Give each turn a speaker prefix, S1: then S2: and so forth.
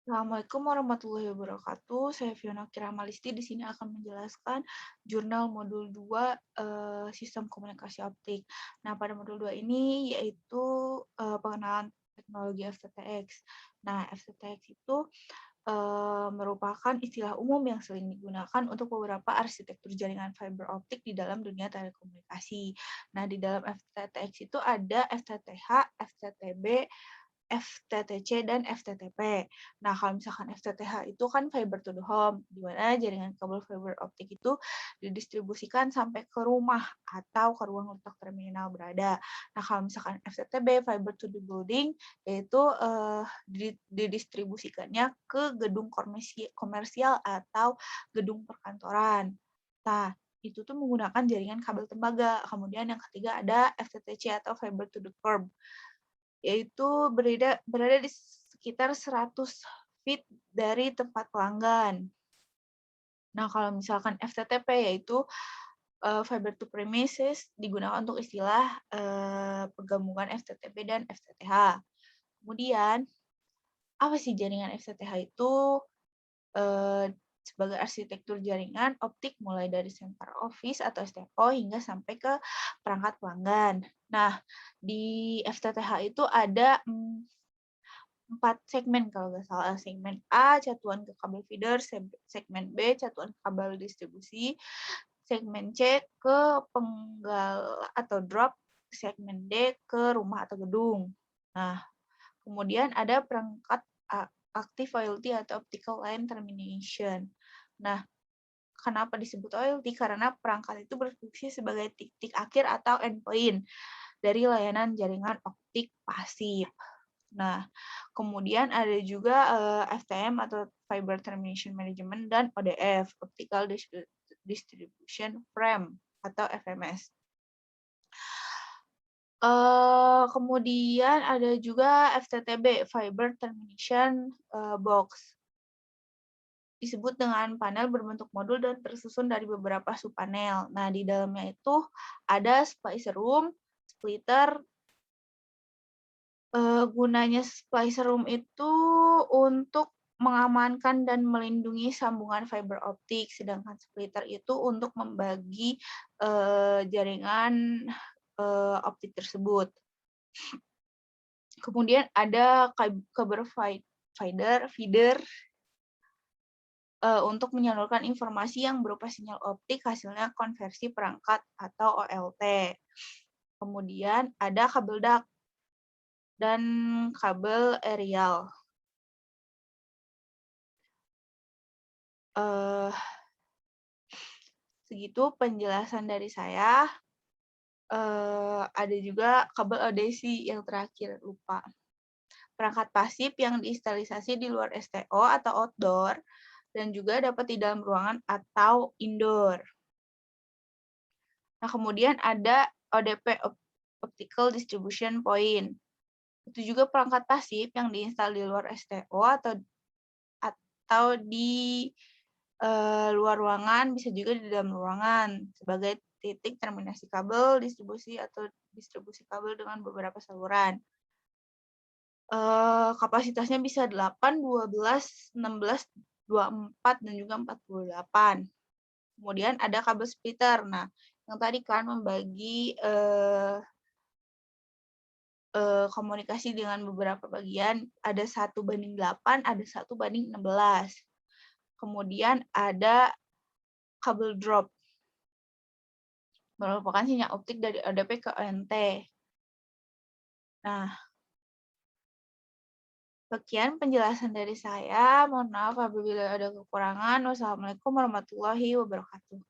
S1: Assalamualaikum warahmatullahi wabarakatuh. Saya Fiona Kiramalisti di sini akan menjelaskan jurnal modul 2 Sistem Komunikasi Optik. Nah, pada modul 2 ini yaitu pengenalan teknologi FTTX. Nah, FTTX itu merupakan istilah umum yang sering digunakan untuk beberapa arsitektur jaringan fiber optik di dalam dunia telekomunikasi. Nah, di dalam FTTX itu ada FTTH, FTTB, FTTC, dan FTTP. Nah, kalau misalkan FTTH itu kan fiber to the home, di mana jaringan kabel fiber optik itu didistribusikan sampai ke rumah atau ke ruang letak terminal berada. Nah, kalau misalkan FTTB, fiber to the building, yaitu didistribusikannya ke gedung komersial atau gedung perkantoran. Nah, itu tuh menggunakan jaringan kabel tembaga. Kemudian yang ketiga ada FTTC atau fiber to the curb, yaitu berada di sekitar 100 feet dari tempat pelanggan. Nah, kalau misalkan FTTP yaitu fiber to premises digunakan untuk istilah penggabungan FTTP dan FTTH. Kemudian, apa sih jaringan FTTH itu? Sebagai arsitektur jaringan optik mulai dari center office atau STO hingga sampai ke perangkat pelanggan. Nah, di FTTH itu ada 4 segmen kalau nggak salah. Segmen A, catuan ke kabel feeder, segmen B, catuan ke kabel distribusi, segmen C ke penggal atau drop, segmen D ke rumah atau gedung. Nah, kemudian ada perangkat active OLT atau optical line termination. Nah, kenapa disebut OLT? Karena perangkat itu berfungsi sebagai titik akhir atau endpoint dari layanan jaringan optik pasif. Nah, kemudian ada juga FTM atau Fiber Termination Management dan ODF, Optical Distribution Frame atau FMS. Kemudian ada juga FTTB, Fiber Termination Box. Disebut dengan panel berbentuk modul dan tersusun dari beberapa subpanel. Nah, di dalamnya itu ada splicer room, splitter. Gunanya splicer room itu untuk mengamankan dan melindungi sambungan fiber optik, sedangkan splitter itu untuk membagi jaringan optik tersebut. Kemudian ada kabel feeder untuk menyalurkan informasi yang berupa sinyal optik, hasilnya konversi perangkat atau OLT. Kemudian ada kabel duct dan kabel aerial. Segitu penjelasan dari saya. Ada juga kabel ODC yang terakhir, lupa. Perangkat pasif yang diinstalasi di luar STO atau outdoor, dan juga dapat di dalam ruangan atau indoor. Nah, kemudian ada ODP, Optical Distribution Point. Itu juga perangkat pasif yang diinstal di luar STO atau di luar ruangan, bisa juga di dalam ruangan, sebagai titik terminasi kabel, distribusi atau distribusi kabel dengan beberapa saluran. Kapasitasnya bisa 8, 12, 16, 24, dan juga 48. Kemudian ada kabel splitter. Nah, yang tadi kan membagi komunikasi dengan beberapa bagian, ada 1:8, ada 1:16. Kemudian ada kabel drop, merupakan sinyal optik dari ODP ke ONT. Nah, sekian penjelasan dari saya. Mohon maaf apabila ada kekurangan. Wassalamualaikum warahmatullahi wabarakatuh.